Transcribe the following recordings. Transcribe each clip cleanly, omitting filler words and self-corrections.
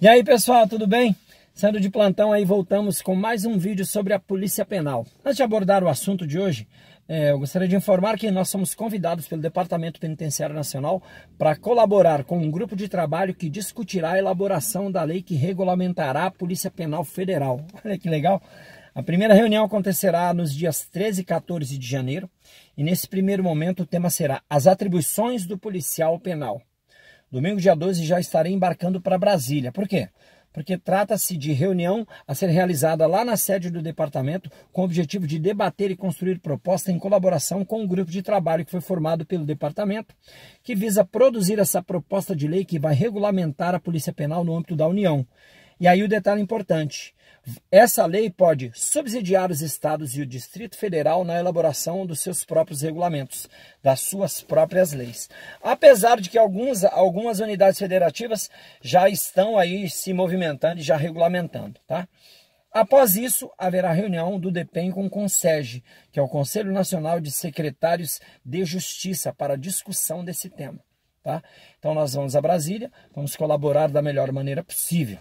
E aí pessoal, tudo bem? Saindo de plantão aí, voltamos com mais um vídeo sobre a Polícia Penal. Antes de abordar o assunto de hoje, eu gostaria de informar que nós somos convidados pelo Departamento Penitenciário Nacional para colaborar com um grupo de trabalho que discutirá a elaboração da lei que regulamentará a Polícia Penal Federal. Olha que legal! A primeira reunião acontecerá nos dias 13 e 14 de janeiro e nesse primeiro momento o tema será as atribuições do policial penal. Domingo, dia 12, já estarei embarcando para Brasília. Por quê? Porque trata-se de reunião a ser realizada lá na sede do departamento com o objetivo de debater e construir proposta em colaboração com o grupo de trabalho que foi formado pelo departamento, que visa produzir essa proposta de lei que vai regulamentar a Polícia Penal no âmbito da União. E aí o detalhe importante, essa lei pode subsidiar os estados e o Distrito Federal na elaboração dos seus próprios regulamentos, das suas próprias leis. Apesar de que algumas unidades federativas já estão aí se movimentando e já regulamentando, tá? Após isso, haverá reunião do DEPEN com o CONSEG, que é o Conselho Nacional de Secretários de Justiça, para discussão desse tema, tá? Então nós vamos a Brasília, vamos colaborar da melhor maneira possível.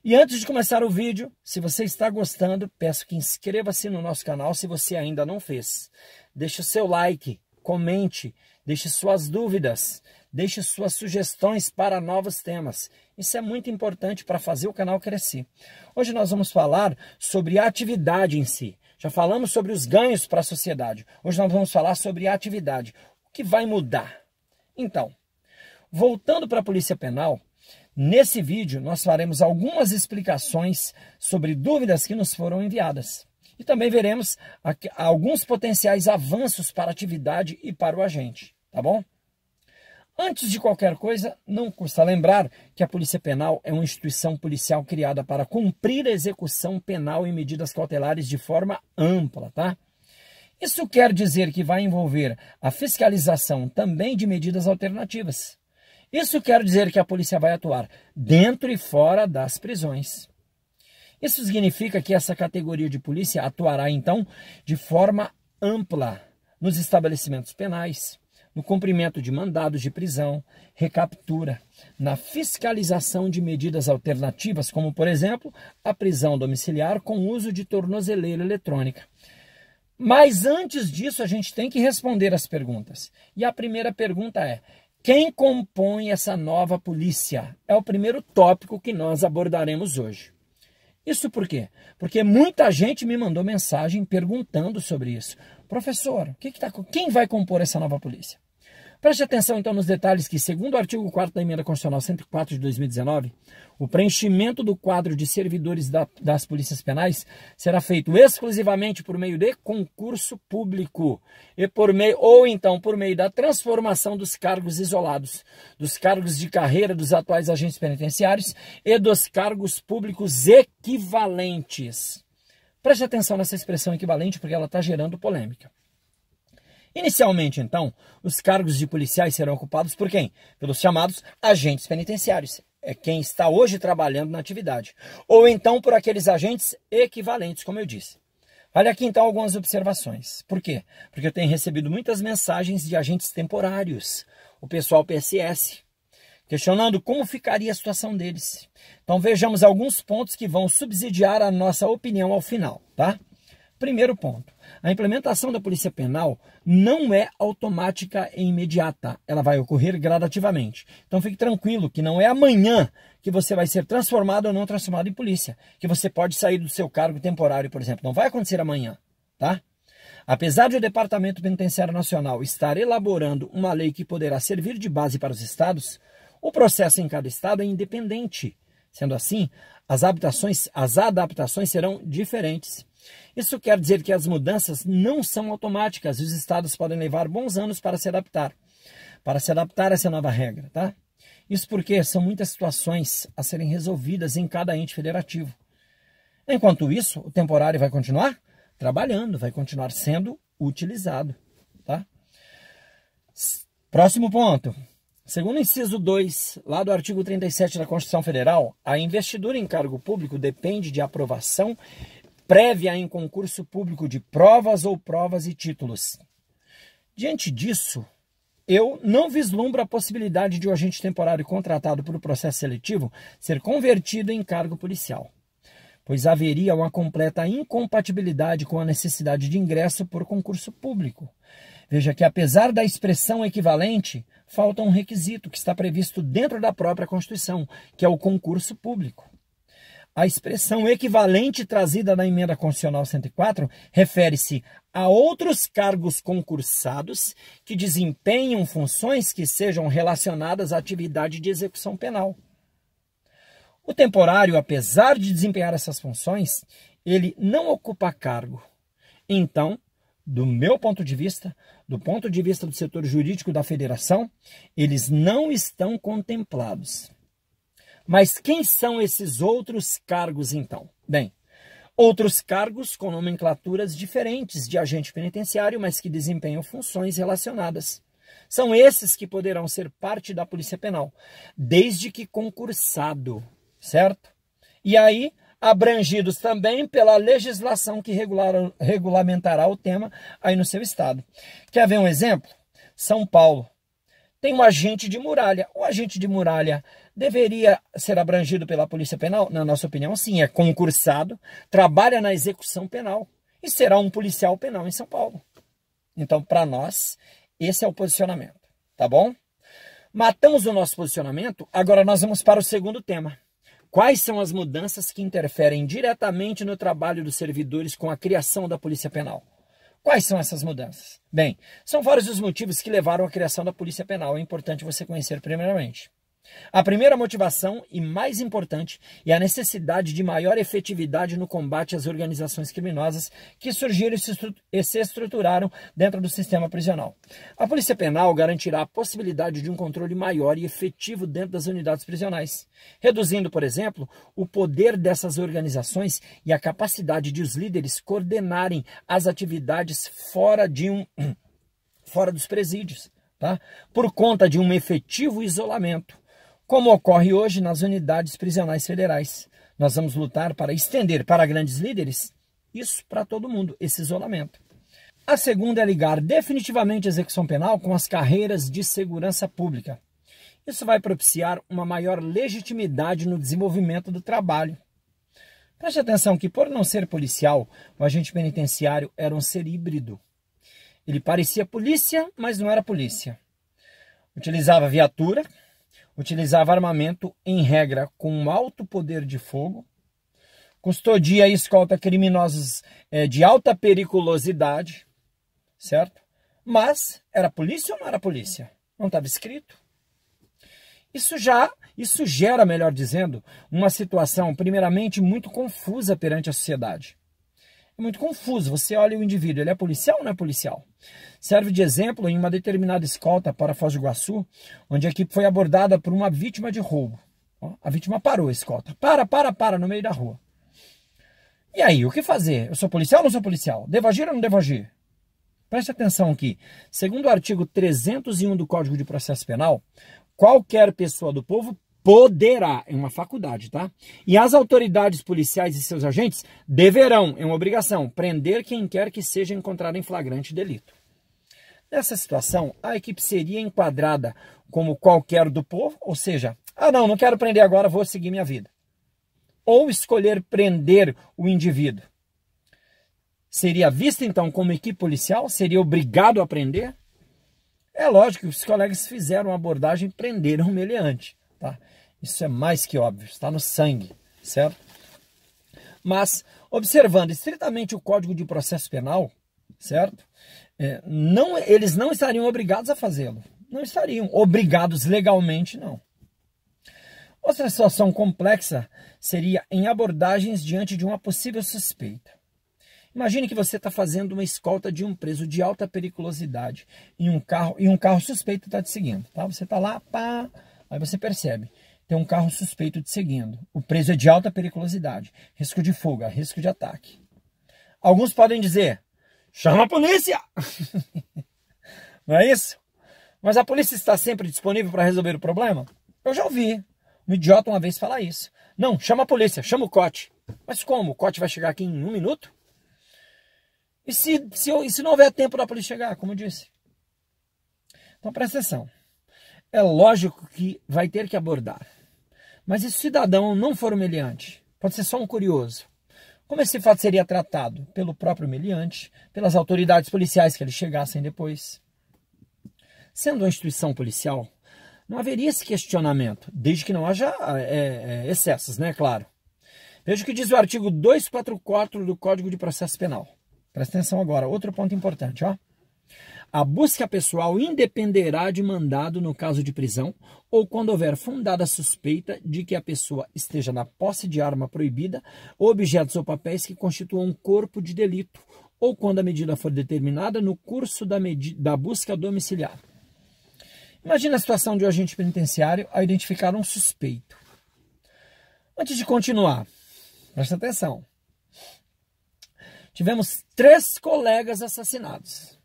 E antes de começar o vídeo, se você está gostando, peço que inscreva-se no nosso canal se você ainda não fez. Deixe o seu like, comente, deixe suas dúvidas, deixe suas sugestões para novos temas. Isso é muito importante para fazer o canal crescer. Hoje nós vamos falar sobre a atividade em si. Já falamos sobre os ganhos para a sociedade. Hoje nós vamos falar sobre a atividade. O que vai mudar? Então, voltando para a Polícia Penal, nesse vídeo, nós faremos algumas explicações sobre dúvidas que nos foram enviadas. E também veremos alguns potenciais avanços para a atividade e para o agente, tá bom? Antes de qualquer coisa, não custa lembrar que a Polícia Penal é uma instituição policial criada para cumprir a execução penal e medidas cautelares de forma ampla, tá? Isso quer dizer que vai envolver a fiscalização também de medidas alternativas. Isso quer dizer que a polícia vai atuar dentro e fora das prisões. Isso significa que essa categoria de polícia atuará, então, de forma ampla nos estabelecimentos penais, no cumprimento de mandados de prisão, recaptura, na fiscalização de medidas alternativas, como, por exemplo, a prisão domiciliar com uso de tornozeleira eletrônica. Mas antes disso, a gente tem que responder as perguntas. E a primeira pergunta é: quem compõe essa nova polícia? É o primeiro tópico que nós abordaremos hoje. Isso por quê? Porque muita gente me mandou mensagem perguntando sobre isso. Professor, quem vai compor essa nova polícia? Preste atenção então nos detalhes que, segundo o artigo 4º da Emenda Constitucional 104 de 2019, o preenchimento do quadro de servidores das polícias penais será feito exclusivamente por meio de concurso público e por meio da transformação dos cargos isolados, dos cargos de carreira dos atuais agentes penitenciários e dos cargos públicos equivalentes. Preste atenção nessa expressão equivalente porque ela está gerando polêmica. Inicialmente, então, os cargos de policiais serão ocupados por quem? Pelos chamados agentes penitenciários. É quem está hoje trabalhando na atividade. Ou então por aqueles agentes equivalentes, como eu disse. Olha aqui, então, algumas observações. Por quê? Porque eu tenho recebido muitas mensagens de agentes temporários, o pessoal PSS, questionando como ficaria a situação deles. Então, vejamos alguns pontos que vão subsidiar a nossa opinião ao final, tá? Primeiro ponto, a implementação da Polícia Penal não é automática e imediata, ela vai ocorrer gradativamente. Então fique tranquilo que não é amanhã que você vai ser transformado ou não transformado em polícia, que você pode sair do seu cargo temporário, por exemplo. Não vai acontecer amanhã, tá? Apesar de o Departamento Penitenciário Nacional estar elaborando uma lei que poderá servir de base para os estados, o processo em cada estado é independente. Sendo assim, as adaptações serão diferentes. Isso quer dizer que as mudanças não são automáticas e os estados podem levar bons anos para se adaptar a essa nova regra, tá? Isso porque são muitas situações a serem resolvidas em cada ente federativo. Enquanto isso, o temporário vai continuar trabalhando, vai continuar sendo utilizado, tá? Próximo ponto. Segundo o inciso 2, lá do artigo 37 da Constituição Federal, a investidura em cargo público depende de aprovação prévia em concurso público de provas ou provas e títulos. Diante disso, eu não vislumbro a possibilidade de o agente temporário contratado por um processo seletivo ser convertido em cargo policial, pois haveria uma completa incompatibilidade com a necessidade de ingresso por concurso público. Veja que, apesar da expressão equivalente, falta um requisito que está previsto dentro da própria Constituição, que é o concurso público. A expressão equivalente trazida na Emenda Constitucional 104 refere-se a outros cargos concursados que desempenham funções que sejam relacionadas à atividade de execução penal. O temporário, apesar de desempenhar essas funções, ele não ocupa cargo. Então, do meu ponto de vista, do ponto de vista do setor jurídico da federação, eles não estão contemplados. Mas quem são esses outros cargos, então? Bem, outros cargos com nomenclaturas diferentes de agente penitenciário, mas que desempenham funções relacionadas. São esses que poderão ser parte da Polícia Penal, desde que concursado, certo? E aí, abrangidos também pela legislação que regulamentará o tema aí no seu estado. Quer ver um exemplo? São Paulo tem um agente de muralha. O agente de muralha deveria ser abrangido pela Polícia Penal? Na nossa opinião, sim. É concursado, trabalha na execução penal e será um policial penal em São Paulo. Então, para nós, esse é o posicionamento, tá bom? Matamos o nosso posicionamento, agora nós vamos para o segundo tema. Quais são as mudanças que interferem diretamente no trabalho dos servidores com a criação da Polícia Penal? Quais são essas mudanças? Bem, são vários os motivos que levaram à criação da Polícia Penal. É importante você conhecer primeiramente. A primeira motivação, e mais importante, é a necessidade de maior efetividade no combate às organizações criminosas que surgiram e se estruturaram dentro do sistema prisional. A Polícia Penal garantirá a possibilidade de um controle maior e efetivo dentro das unidades prisionais, reduzindo, por exemplo, o poder dessas organizações e a capacidade de os líderes coordenarem as atividades fora dos presídios, tá? Por conta de um efetivo isolamento, como ocorre hoje nas unidades prisionais federais. Nós vamos lutar para estender para grandes líderes isso para todo mundo, esse isolamento. A segunda é ligar definitivamente a execução penal com as carreiras de segurança pública. Isso vai propiciar uma maior legitimidade no desenvolvimento do trabalho. Preste atenção que, por não ser policial, o agente penitenciário era um ser híbrido. Ele parecia polícia, mas não era polícia. Utilizava viatura, utilizava armamento, em regra, com alto poder de fogo, custodia e escolta criminosos de alta periculosidade, certo? Mas era polícia ou não era polícia? Não estava escrito. Isso gera, melhor dizendo, uma situação, primeiramente, muito confusa perante a sociedade. É muito confuso. Você olha o indivíduo, ele é policial ou não é policial? Serve de exemplo em uma determinada escolta para Foz do Iguaçu, onde a equipe foi abordada por uma vítima de roubo. A vítima parou a escolta. Para, no meio da rua. E aí, o que fazer? Eu sou policial ou não sou policial? Devo agir ou não devo agir? Preste atenção aqui. Segundo o artigo 301 do Código de Processo Penal, qualquer pessoa do povo poderá, é uma faculdade, tá? E as autoridades policiais e seus agentes deverão, é uma obrigação, prender quem quer que seja encontrado em flagrante delito. Nessa situação, a equipe seria enquadrada como qualquer do povo, ou seja, não quero prender agora, vou seguir minha vida. Ou escolher prender o indivíduo. Seria vista, então, como equipe policial? Seria obrigado a prender? É lógico que os colegas fizeram uma abordagem e prenderam o meliante, tá? Isso é mais que óbvio, está no sangue, certo? Mas, observando estritamente o Código de Processo Penal, certo? Eles não estariam obrigados a fazê-lo. Não estariam obrigados legalmente, não. Outra situação complexa seria em abordagens diante de uma possível suspeita. Imagine que você está fazendo uma escolta de um preso de alta periculosidade em um carro, e um carro suspeito está te seguindo. Tá? Você está lá, aí você percebe, tem um carro suspeito te seguindo. O preso é de alta periculosidade, risco de fuga, risco de ataque. Alguns podem dizer, chama a polícia! Não é isso? Mas a polícia está sempre disponível para resolver o problema? Eu já ouvi um idiota uma vez falar isso. Não, chama a polícia, chama o COT. Mas como? O COT vai chegar aqui em 1 minuto? E se não houver tempo da polícia chegar, como eu disse? Então presta atenção. É lógico que vai ter que abordar. Mas e se o cidadão não for o meliante? Pode ser só um curioso. Como esse fato seria tratado? Pelo próprio meliante, pelas autoridades policiais que eles chegassem depois. Sendo uma instituição policial, não haveria esse questionamento, desde que não haja excessos, né? Claro. Veja o que diz o artigo 244 do Código de Processo Penal. Presta atenção agora, outro ponto importante, ó. A busca pessoal independerá de mandado no caso de prisão ou quando houver fundada suspeita de que a pessoa esteja na posse de arma proibida ou objetos ou papéis que constituam um corpo de delito ou quando a medida for determinada no curso da busca domiciliar. Imagina a situação de um agente penitenciário ao identificar um suspeito. Antes de continuar, presta atenção. Tivemos 3 colegas assassinados.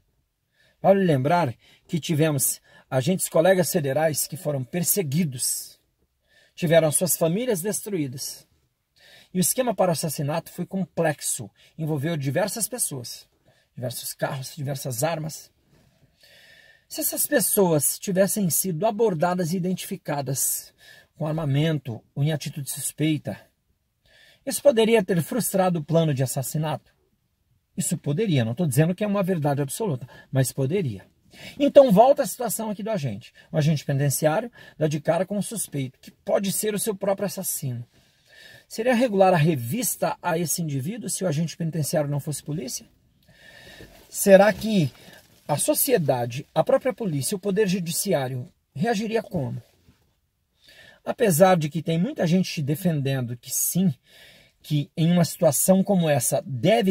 Vale lembrar que tivemos agentes colegas federais que foram perseguidos, tiveram suas famílias destruídas. E o esquema para o assassinato foi complexo, envolveu diversas pessoas, diversos carros, diversas armas. Se essas pessoas tivessem sido abordadas e identificadas com armamento ou em atitude suspeita, isso poderia ter frustrado o plano de assassinato? Isso poderia, não estou dizendo que é uma verdade absoluta, mas poderia. Então volta a situação aqui do agente. O agente penitenciário dá de cara com um suspeito, que pode ser o seu próprio assassino. Seria regular a revista a esse indivíduo se o agente penitenciário não fosse polícia? Será que a sociedade, a própria polícia, o poder judiciário reagiria como? Apesar de que tem muita gente defendendo que sim, que em uma situação como essa deve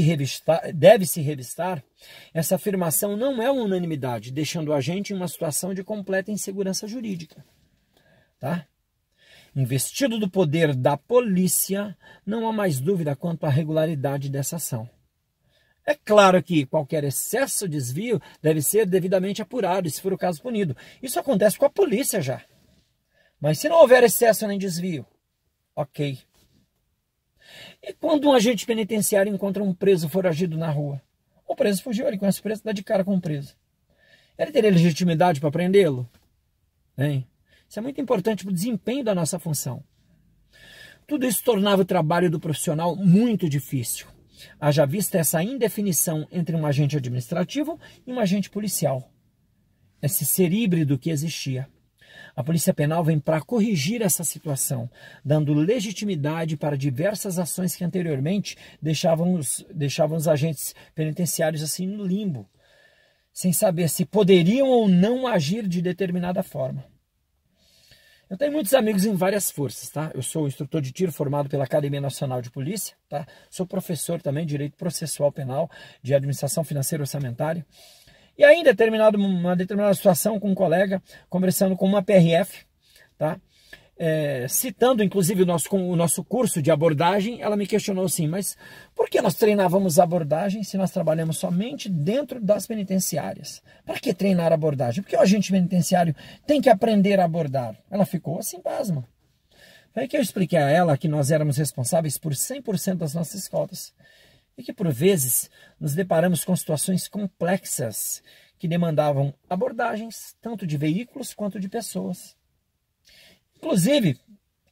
se revistar, essa afirmação não é uma unanimidade, deixando a gente em uma situação de completa insegurança jurídica. Tá? Investido do poder da polícia, não há mais dúvida quanto à regularidade dessa ação. É claro que qualquer excesso ou desvio deve ser devidamente apurado e, se for o caso, punido. Isso acontece com a polícia já. Mas se não houver excesso nem desvio, ok. E quando um agente penitenciário encontra um preso foragido na rua? O preso fugiu, ele conhece o preso, dá de cara com o preso. Ele teria legitimidade para prendê-lo? Hein? Isso é muito importante para o desempenho da nossa função. Tudo isso tornava o trabalho do profissional muito difícil. Haja vista essa indefinição entre um agente administrativo e um agente policial. Esse ser híbrido que existia. A Polícia Penal vem para corrigir essa situação, dando legitimidade para diversas ações que anteriormente deixavam os agentes penitenciários assim no limbo, sem saber se poderiam ou não agir de determinada forma. Eu tenho muitos amigos em várias forças, tá? Eu sou instrutor de tiro formado pela Academia Nacional de Polícia, tá? Sou professor também de Direito Processual Penal, de Administração Financeira e Orçamentária. E aí, em uma determinada situação com um colega, conversando com uma PRF, tá? Citando inclusive o nosso curso de abordagem, ela me questionou assim, mas por que nós treinávamos abordagem se nós trabalhamos somente dentro das penitenciárias? Para que treinar abordagem? Porque o agente penitenciário tem que aprender a abordar. Ela ficou assim, pasma. Foi aí que eu expliquei a ela que nós éramos responsáveis por 100% das nossas escoltas. E que, por vezes, nos deparamos com situações complexas que demandavam abordagens tanto de veículos quanto de pessoas. Inclusive,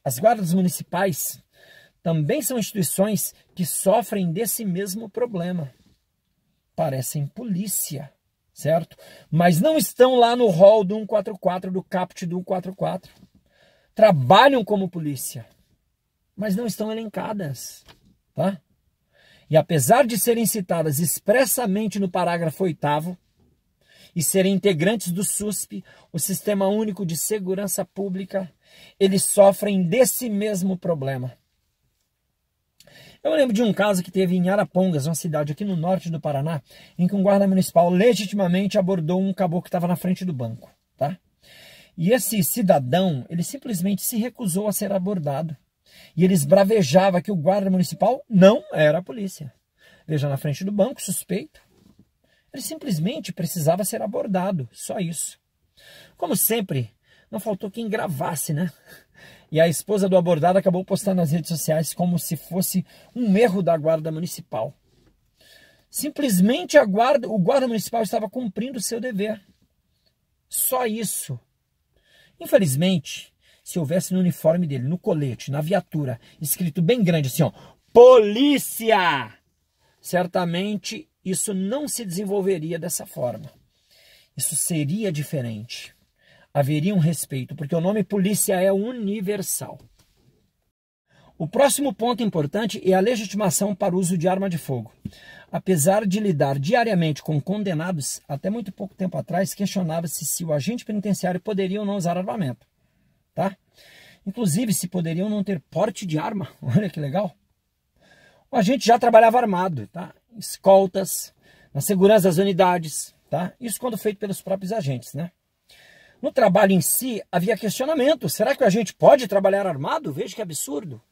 as guardas municipais também são instituições que sofrem desse mesmo problema. Parecem polícia, certo? Mas não estão lá no rol do 144, do caput do 144. Trabalham como polícia, mas não estão elencadas, tá? E apesar de serem citadas expressamente no parágrafo 8º e serem integrantes do SUSP, o Sistema Único de Segurança Pública, eles sofrem desse mesmo problema. Eu lembro de um caso que teve em Arapongas, uma cidade aqui no norte do Paraná, em que um guarda municipal legitimamente abordou um caboclo que estava na frente do banco, tá? E esse cidadão, ele simplesmente se recusou a ser abordado. E ele esbravejava que o guarda municipal não era a polícia. Veja, na frente do banco, suspeito. Ele simplesmente precisava ser abordado, só isso. Como sempre, não faltou quem gravasse, né? E a esposa do abordado acabou postando nas redes sociais como se fosse um erro da guarda municipal. Simplesmente o guarda municipal estava cumprindo o seu dever. Só isso. Infelizmente, se houvesse no uniforme dele, no colete, na viatura, escrito bem grande assim, ó, polícia, certamente isso não se desenvolveria dessa forma. Isso seria diferente. Haveria um respeito, porque o nome polícia é universal. O próximo ponto importante é a legitimação para o uso de arma de fogo. Apesar de lidar diariamente com condenados, até muito pouco tempo atrás questionava-se se o agente penitenciário poderia ou não usar armamento. Tá? Inclusive, se poderiam não ter porte de arma. Olha que legal. O agente já trabalhava armado, tá? Escoltas, na segurança das unidades, tá? Isso quando feito pelos próprios agentes, né? No trabalho em si, havia questionamento. Será que o agente pode trabalhar armado? Veja que absurdo.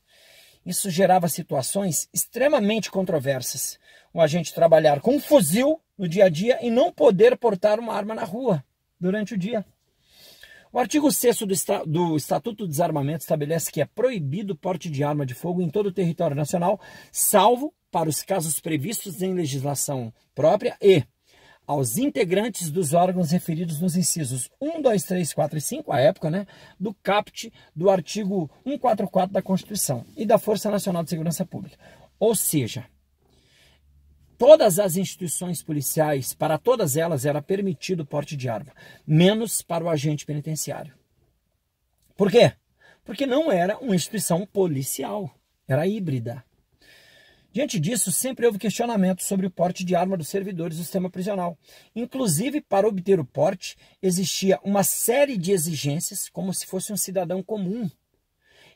Isso gerava situações extremamente controversas. O agente trabalhar com um fuzil no dia a dia e não poder portar uma arma na rua durante o dia. O artigo 6º do Estatuto do Desarmamento estabelece que é proibido o porte de arma de fogo em todo o território nacional, salvo para os casos previstos em legislação própria e aos integrantes dos órgãos referidos nos incisos 1, 2, 3, 4 e 5, à época, né, do caput do artigo 144 da Constituição e da Força Nacional de Segurança Pública. Ou seja, todas as instituições policiais, para todas elas era permitido o porte de arma, menos para o agente penitenciário. Por quê? Porque não era uma instituição policial, era híbrida. Diante disso, sempre houve questionamento sobre o porte de arma dos servidores do sistema prisional. Inclusive, para obter o porte, existia uma série de exigências, como se fosse um cidadão comum.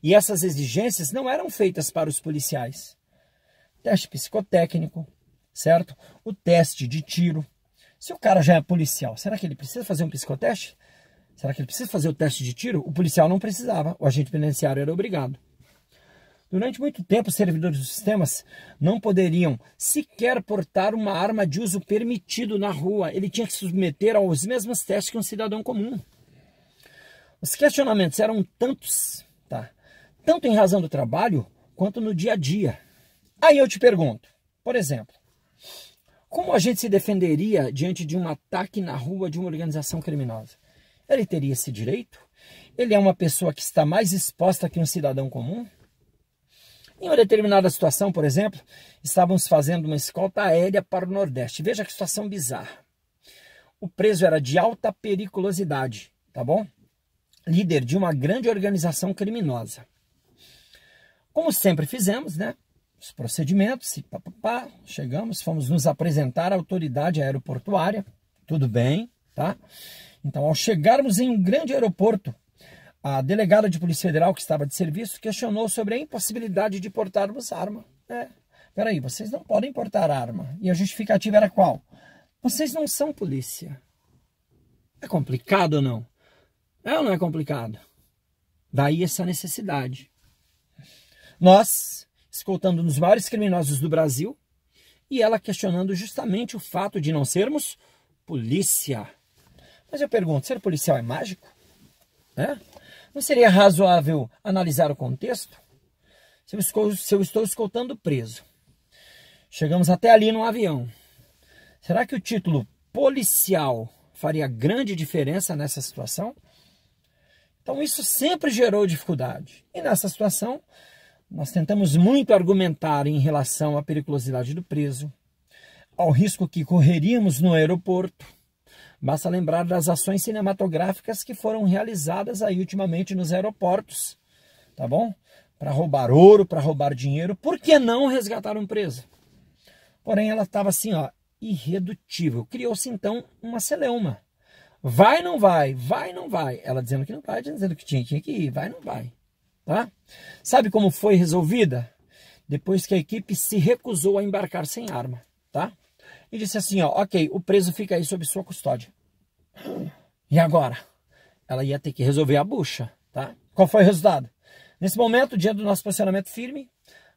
E essas exigências não eram feitas para os policiais. Teste psicotécnico, certo? O teste de tiro. Se o cara já é policial, será que ele precisa fazer um psicoteste? Será que ele precisa fazer o teste de tiro? O policial não precisava, o agente penitenciário era obrigado. Durante muito tempo, os servidores dos sistemas não poderiam sequer portar uma arma de uso permitido na rua. Ele tinha que se submeter aos mesmos testes que um cidadão comum. Os questionamentos eram tantos, tá? Tanto em razão do trabalho, quanto no dia a dia. Aí eu te pergunto, por exemplo, como a gente se defenderia diante de um ataque na rua de uma organização criminosa? Ele teria esse direito? Ele é uma pessoa que está mais exposta que um cidadão comum? Em uma determinada situação, por exemplo, estávamos fazendo uma escolta aérea para o Nordeste. Veja que situação bizarra. O preso era de alta periculosidade, tá bom? Líder de uma grande organização criminosa. Como sempre fizemos, né? Os procedimentos, chegamos, fomos nos apresentar à autoridade aeroportuária, tudo bem, tá? Então, ao chegarmos em um grande aeroporto, a delegada de Polícia Federal, que estava de serviço, questionou sobre a impossibilidade de portarmos arma. Peraí, vocês não podem portar arma. E a justificativa era qual? Vocês não são polícia. É complicado ou não? É ou não é complicado? Daí essa necessidade. Nós, escoltando os maiores criminosos do Brasil, e ela questionando justamente o fato de não sermos polícia. Mas eu pergunto, ser policial é mágico? Não seria razoável analisar o contexto? Se eu estou escoltando preso, chegamos até ali no avião, será que o título policial faria grande diferença nessa situação? Então isso sempre gerou dificuldade. E nessa situação, nós tentamos muito argumentar em relação à periculosidade do preso, ao risco que correríamos no aeroporto. Basta lembrar das ações cinematográficas que foram realizadas aí ultimamente nos aeroportos, tá bom? Para roubar ouro, para roubar dinheiro. Por que não resgatar um preso? Porém, ela estava assim, ó, irredutível. Criou-se então uma celeuma. Vai, não vai, vai, não vai. Ela dizendo que não vai, dizendo que tinha que ir, vai, não vai. Tá? Sabe como foi resolvida? Depois que a equipe se recusou a embarcar sem arma, tá? E disse assim, ó, ok, o preso fica aí sob sua custódia. E agora? Ela ia ter que resolver a bucha, tá? Qual foi o resultado? Nesse momento, diante do nosso posicionamento firme,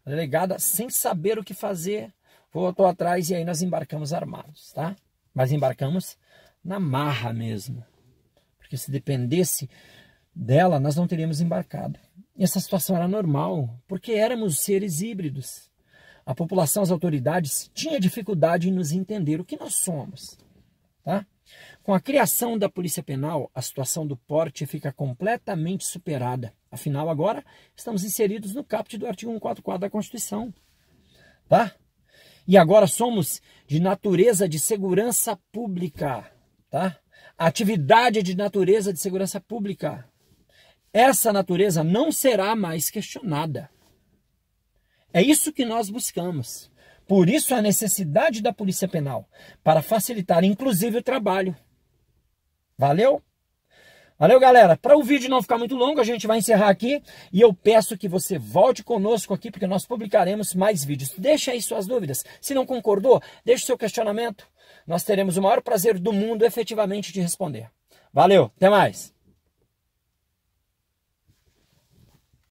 a delegada, sem saber o que fazer, voltou atrás e aí nós embarcamos armados, tá? Mas embarcamos na marra mesmo. Porque se dependesse dela, nós não teríamos embarcado. E essa situação era normal, porque éramos seres híbridos. A população, as autoridades, tinha dificuldade em nos entender o que nós somos, tá? Com a criação da Polícia Penal, a situação do porte fica completamente superada. Afinal, agora estamos inseridos no caput do artigo 144 da Constituição. Tá? E agora somos de natureza de segurança pública. Tá? Atividade de natureza de segurança pública. Essa natureza não será mais questionada. É isso que nós buscamos. Por isso a necessidade da Polícia Penal, para facilitar inclusive o trabalho. Valeu? Valeu, galera. Para o vídeo não ficar muito longo, a gente vai encerrar aqui. E eu peço que você volte conosco aqui, porque nós publicaremos mais vídeos. Deixa aí suas dúvidas. Se não concordou, deixe seu questionamento. Nós teremos o maior prazer do mundo efetivamente de responder. Valeu, até mais.